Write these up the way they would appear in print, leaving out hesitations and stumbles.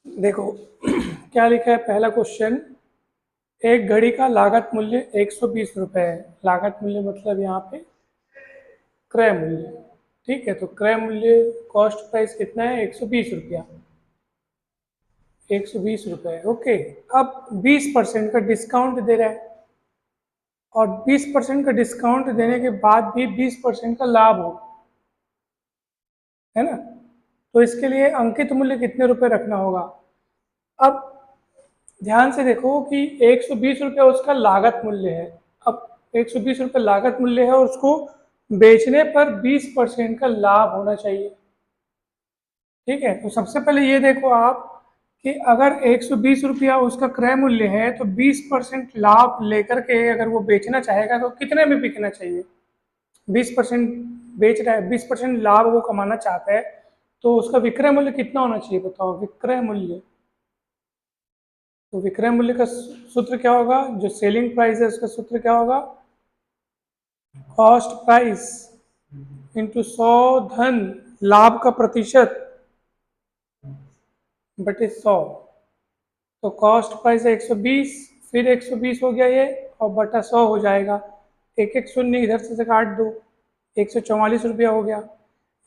देखो क्या लिखा है पहला क्वेश्चन। एक घड़ी का लागत मूल्य 120 रुपये है। लागत मूल्य मतलब यहाँ पे क्रय मूल्य। ठीक है, तो क्रय मूल्य कॉस्ट प्राइस कितना है? 120 रुपया। 120 रुपये, ओके। अब 20% का डिस्काउंट दे रहा है, और 20% का डिस्काउंट देने के बाद भी 20% का लाभ हो, है ना? तो इसके लिए अंकित मूल्य कितने रुपए रखना होगा? अब ध्यान से देखो कि 120 रुपये उसका लागत मूल्य है। अब 120 रुपये लागत मूल्य है और उसको बेचने पर 20% का लाभ होना चाहिए। ठीक है, तो सबसे पहले ये देखो आप कि अगर 120 रुपया उसका क्रय मूल्य है तो 20% लाभ लेकर के अगर वो बेचना चाहेगा तो कितने में बिकना चाहिए? 20% बेच रहा है, 20% लाभ वो कमाना चाहता है, तो उसका विक्रय मूल्य कितना होना चाहिए? बताओ विक्रय मूल्य। तो विक्रय मूल्य का सूत्र क्या होगा? जो सेलिंग प्राइस है उसका सूत्र क्या होगा? कॉस्ट प्राइस इंटू 100 धन लाभ का प्रतिशत बटे 100। तो कॉस्ट प्राइस है 120, फिर 120 हो गया ये, और बटा 100 हो जाएगा। एक एक शून्य इधर से काट दो, 144 रुपया हो गया।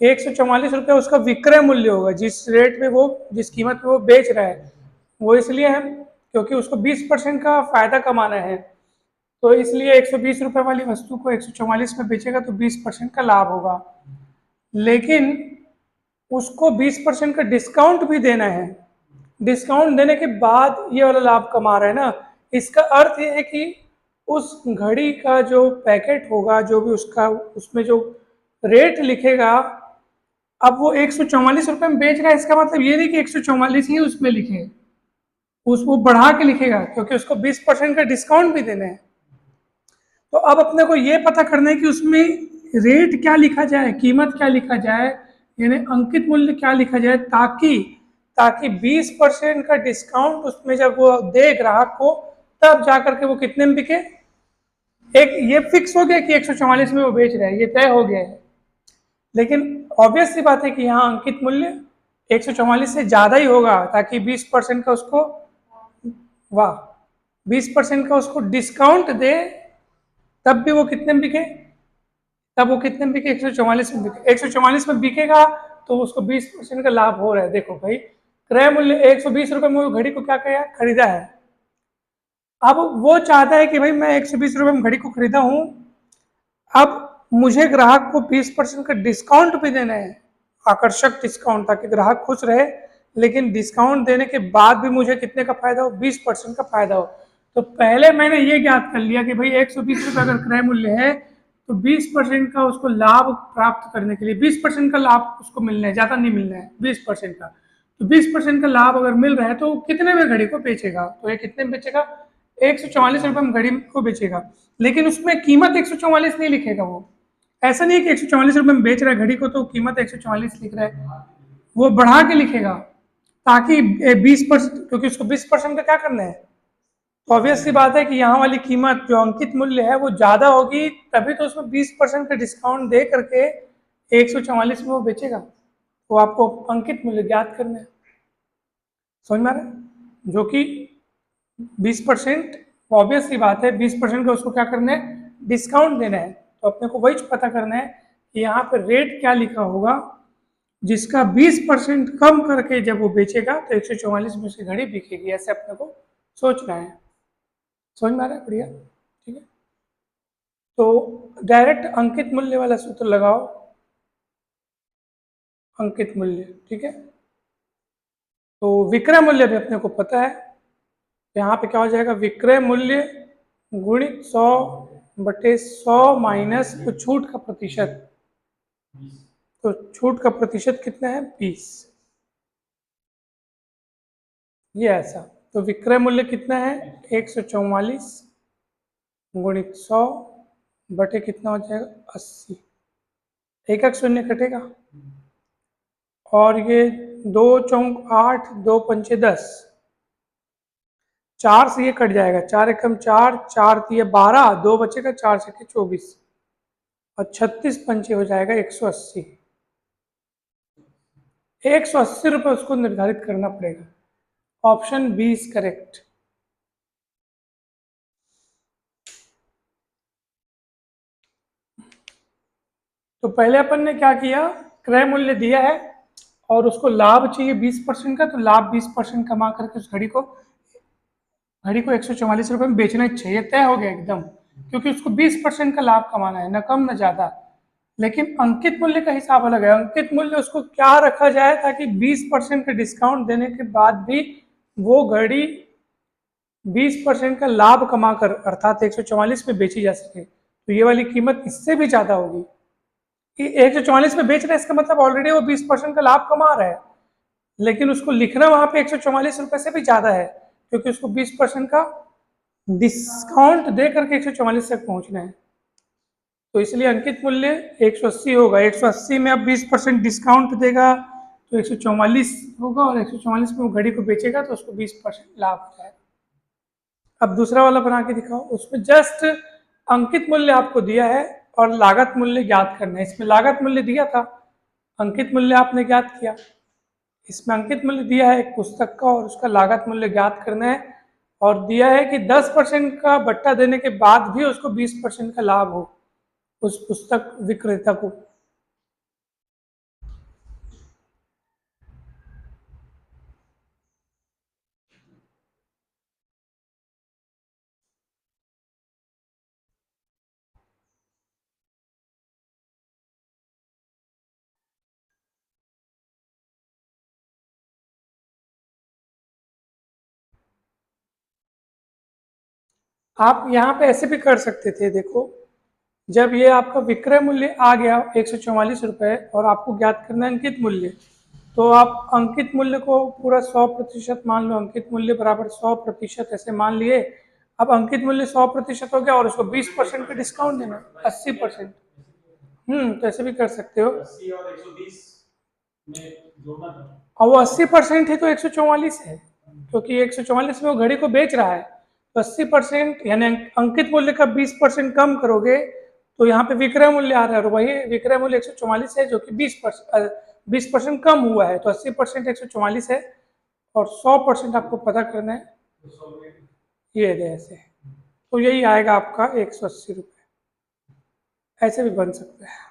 144 रुपया उसका विक्रय मूल्य होगा, जिस रेट में वो, जिस कीमत में वो बेच रहा है। वो इसलिए है क्योंकि उसको 20% का फायदा कमाना है, तो इसलिए 120 रुपये वाली वस्तु को 144 में बेचेगा तो 20% का लाभ होगा। लेकिन उसको 20% का डिस्काउंट भी देना है। डिस्काउंट देने के बाद ये वाला लाभ कमा रहा है ना। इसका अर्थ ये है कि उस घड़ी का जो पैकेट होगा, जो भी उसका उसमें जो रेट लिखेगा, अब वो 144 रुपये में बेच रहा है, इसका मतलब ये नहीं कि 144 ही उसमें लिखे, उसको बढ़ा के लिखेगा क्योंकि उसको 20% का डिस्काउंट भी देना है। तो अब अपने को ये पता करना है कि उसमें रेट क्या लिखा जाए, कीमत क्या लिखा जाए, यानी अंकित मूल्य क्या लिखा जाए, ताकि ताकि 20% का डिस्काउंट उसमें जब वो दे ग्राहक को, तब जाकर के वो कितने में बिके। एक ये फिक्स हो गया कि 144 में वो बेच रहा है, ये तय हो गया है। लेकिन ऑब्वियस सी बात है कि यहाँ अंकित मूल्य 144 से ज़्यादा ही होगा, ताकि 20% का उसको, वाह, 20% का उसको डिस्काउंट दे, तब भी वो कितने में बिके? तब वो कितने में बिके? 144 में बिके। 144 में बिकेगा तो उसको 20% का लाभ हो रहा है। देखो भाई, क्रय मूल्य 120 रुपये में वो घड़ी को क्या किया? खरीदा है। अब वो चाहता है कि भाई मैं 120 रुपये में घड़ी को खरीदा हूँ, अब मुझे ग्राहक को 20% का डिस्काउंट भी देना है, आकर्षक डिस्काउंट, ताकि ग्राहक खुश रहे। लेकिन डिस्काउंट देने के बाद भी मुझे कितने का फायदा हो? 20% का फायदा हो। तो पहले मैंने ये ज्ञात कर लिया कि भाई 120 रुपये अगर क्रय मूल्य है तो 20% का उसको लाभ प्राप्त करने के लिए 20% का लाभ उसको मिलना है, ज़्यादा नहीं मिलना है, 20% का। तो 20% का लाभ अगर मिल रहा है तो कितने में घड़ी को बेचेगा? तो ये कितने में बेचेगा? 144 रुपये में घड़ी को बेचेगा। लेकिन उसमें कीमत 144 नहीं लिखेगा वो। ऐसा नहीं है कि 144 रुपये में बेच रहा है घड़ी को तो कीमत 144 लिख रहा है, वो बढ़ा के लिखेगा ताकि 20%, क्योंकि उसको 20% का क्या करना है। तो ऑब्वियस सी बात है कि यहाँ वाली कीमत जो अंकित मूल्य है वो ज़्यादा होगी, तभी तो उसमें 20% का डिस्काउंट दे करके 144 में वो बेचेगा। तो आपको अंकित मूल्य ज्ञात करना है। समझ में आ रहा है? जो कि 20%, ऑब्वियस सी बात है, 20% का उसको क्या करना है? डिस्काउंट देना है। तो अपने को वही पता करना है कि यहाँ पर रेट क्या लिखा होगा, जिसका 20% कम करके जब वो बेचेगा तो 144 में उसकी घड़ी बिकेगी। ऐसे अपने को सोचना है। समझ में आ रहा है? बढ़िया, ठीक है। तो डायरेक्ट अंकित मूल्य वाला सूत्र लगाओ, अंकित मूल्य, ठीक है। तो विक्रय मूल्य भी अपने को पता है, यहाँ पे क्या हो जाएगा? विक्रय मूल्य गुणित 100 बटे 100 माइनस तो छूट का प्रतिशत। तो छूट का प्रतिशत कितना है? 20। ये ऐसा, तो विक्रय मूल्य कितना है? 144 गुणित 100 बटे कितना हो जाएगा? 80। एक एक शून्य कटेगा, और ये 2 चौक 8, 2 पंचे 10, 4 से ये कट जाएगा, 4 एकम 4, 4 दिए 12, 2 बचेगा, 4 से 24, और 36 पंचे हो जाएगा 180। 180 रुपये उसको निर्धारित करना पड़ेगा। Option B is correct. तो पहले अपन ने क्या किया, क्रय मूल्य दिया है और उसको लाभ चाहिए 20% का, तो लाभ 20% कमा करके उस घड़ी को 144 रुपये में बेचना ही चाहिए, तय हो गया एकदम, क्योंकि उसको 20% का लाभ कमाना है, न कम न ज्यादा। लेकिन अंकित मूल्य का हिसाब अलग है। अंकित मूल्य उसको क्या रखा जाए ताकि 20% का डिस्काउंट देने के बाद भी वो घड़ी 20% का लाभ कमाकर अर्थात 144 में बेची जा सके। तो ये वाली कीमत इससे भी ज्यादा होगी कि 144 में बेच रहे हैं, इसका मतलब ऑलरेडी वो 20% का लाभ कमा रहा है, लेकिन उसको लिखना वहां पे 144 रुपए से भी ज्यादा है, क्योंकि उसको 20% का डिस्काउंट दे करके 144 तक पहुंचना है। तो इसलिए अंकित मूल्य 180 होगा। 180 में अब 20% डिस्काउंट देगा तो 144 होगा, और 144 में वो घड़ी को बेचेगा तो उसको 20% लाभ हो जाएगा। अब दूसरा वाला बना के दिखाओ। उसमें जस्ट अंकित मूल्य आपको दिया है और लागत मूल्य ज्ञात करना है। इसमें लागत मूल्य दिया था, अंकित मूल्य आपने ज्ञात किया। इसमें अंकित मूल्य दिया है एक पुस्तक का और उसका लागत मूल्य ज्ञात करना है, और दिया है कि 10% का बट्टा देने के बाद भी उसको 20% का लाभ हो उस पुस्तक विक्रेता को। आप यहाँ पे ऐसे भी कर सकते थे, देखो, जब ये आपका विक्रय मूल्य आ गया 144 रुपये और आपको ज्ञात करना है अंकित मूल्य, तो आप अंकित मूल्य को पूरा 100% मान लो। अंकित मूल्य बराबर 100% ऐसे मान लिए। अब अंकित मूल्य 100% हो गया और उसको 20% का डिस्काउंट देना, 80%। तो ऐसे भी कर सकते हो। 80 और 120 में जोड़ना था, और वो 80% ही तो 144 है, क्योंकि 144 में वो घड़ी को बेच रहा है। तो 80% यानी अंकित मूल्य का 20% कम करोगे तो यहाँ पे विक्रय मूल्य आ रहा है, और वही विक्रय मूल्य 144 है जो कि 20% कम हुआ है। तो 80% 144 है और 100% आपको पता करना है, ये है ऐसे। तो यही आएगा आपका 180 रुपये। ऐसे भी बन सकता है।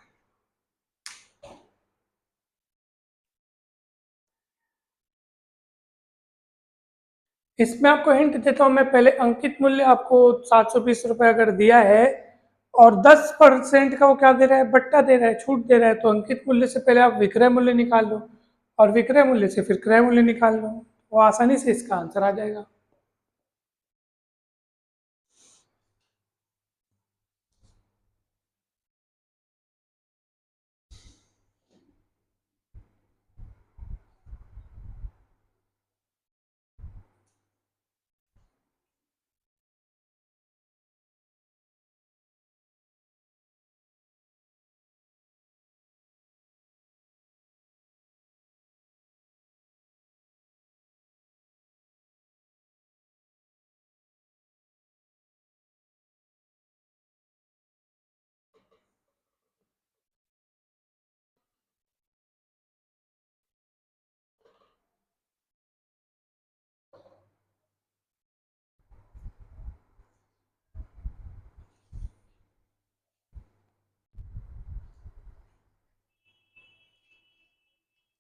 इसमें आपको हिंट देता हूँ मैं पहले। अंकित मूल्य आपको 720 रुपये अगर दिया है और 10% का वो क्या दे रहा है, बट्टा दे रहा है, छूट दे रहा है, तो अंकित मूल्य से पहले आप विक्रय मूल्य निकाल लो और विक्रय मूल्य से फिर क्रय मूल्य निकाल लो, वो आसानी से इसका आंसर आ जाएगा।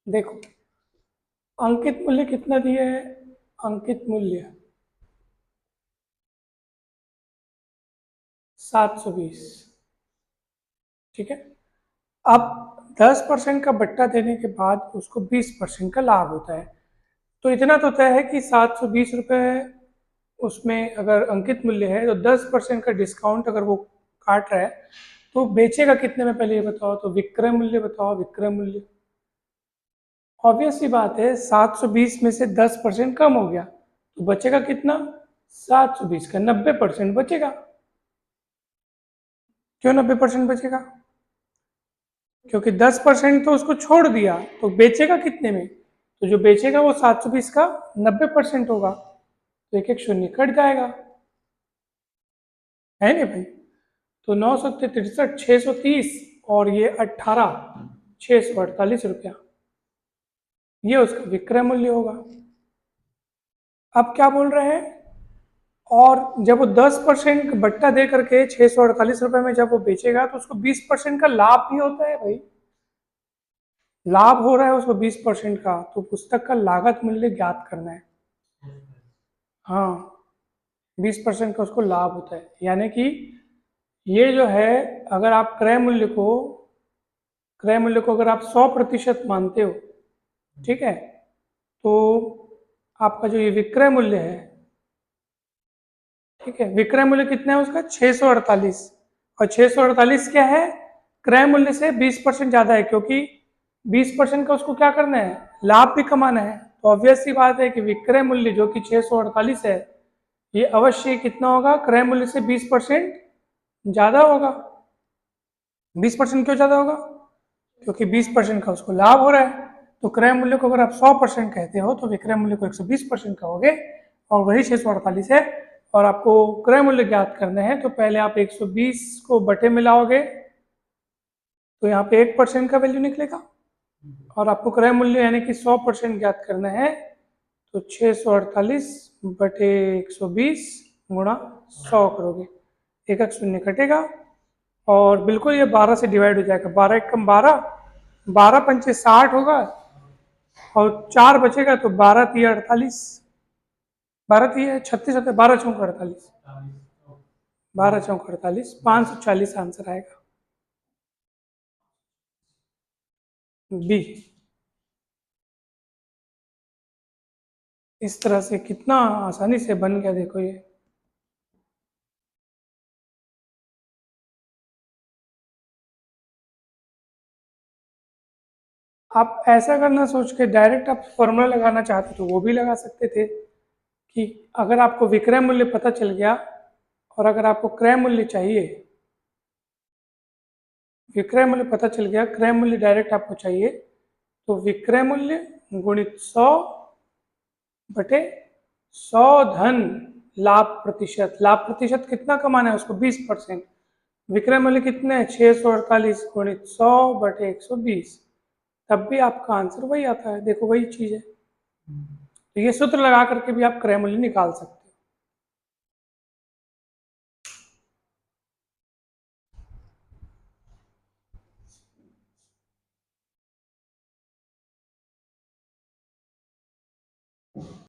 देखो, अंकित मूल्य कितना दिया है, अंकित मूल्य 720, ठीक है। अब 10% का बट्टा देने के बाद उसको 20% का लाभ होता है। तो इतना तो तय है कि 720 रुपये उसमें अगर अंकित मूल्य है तो 10% का डिस्काउंट अगर वो काट रहा है तो बेचेगा कितने में, पहले ये बताओ। तो विक्रय मूल्य बताओ, विक्रय मूल्य। ऑब्वियस सी बात है, 720 में से 10% कम हो गया तो बचेगा कितना, 720 का 90% बचेगा। क्यों 90% बचेगा, क्योंकि 10% तो उसको छोड़ दिया, तो बेचेगा कितने में, तो जो बेचेगा वो 720 का 90% होगा, तो एक एक शून्य कट जाएगा, है ना भाई। तो 963, 630 और ये 18, 648 रुपया, ये उसका विक्रय मूल्य होगा। अब क्या बोल रहे हैं, और जब वो 10% बट्टा दे करके 648 रुपये में जब वो बेचेगा तो उसको 20% का लाभ भी होता है भाई, लाभ हो रहा है उसको 20% का। तो पुस्तक का लागत मूल्य ज्ञात करना है। हाँ, 20% का उसको लाभ होता है, यानी कि ये जो है, अगर आप क्रय मूल्य को अगर आप 100% मानते हो, ठीक है, तो आपका जो ये विक्रय मूल्य है, ठीक है, विक्रय मूल्य कितना है उसका 648, और 648 क्या है, क्रय मूल्य से 20% ज्यादा है, क्योंकि 20% का उसको क्या करना है, लाभ भी कमाना है। तो ऑब्वियस सी बात है कि विक्रय मूल्य जो कि 648 है, ये अवश्य कितना होगा, क्रय मूल्य से 20% ज्यादा होगा। 20% क्यों ज्यादा होगा, क्योंकि 20% का उसको लाभ हो रहा है। तो क्रय मूल्य को अगर आप 100% कहते हो तो विक्रय मूल्य को 120% कहोगे, और वही 648 है। और आपको क्रय मूल्य ज्ञात करने हैं, तो पहले आप 120 को बटे में लाओगे, तो यहाँ पे 1% का वैल्यू निकलेगा, और आपको क्रय मूल्य यानी कि 100% ज्ञात करना है, तो 648 बटे 120 गुणा 100 करोगे, एक एक शून्य कटेगा, और बिल्कुल ये 12 से डिवाइड हो जाएगा, 12 एकम 12, 12 पंचे 60 होगा, और 4 बचेगा, तो 12 तिया 48, 12 तिया 36 होता है, 12 चौक 48, 12 चौक 48, 540 आंसर आएगा बी। इस तरह से कितना आसानी से बन गया, देखो ये। आप ऐसा करना सोच के डायरेक्ट आप फॉर्मूला लगाना चाहते तो वो भी लगा सकते थे, कि अगर आपको विक्रय मूल्य पता चल गया, और अगर आपको क्रय मूल्य चाहिए, विक्रय मूल्य पता चल गया, क्रय मूल्य डायरेक्ट आपको चाहिए, तो विक्रय मूल्य गुणित 100 बटे 100 धन लाभ प्रतिशत। लाभ प्रतिशत कितना कमाना है उसको, 20%। विक्रय मूल्य कितने हैं, 648 गुणित 100 बटे 120, तब भी आपका आंसर वही आता है। देखो वही चीज है, तो ये सूत्र लगा करके भी आप क्रय मूल्य निकाल सकते हैं।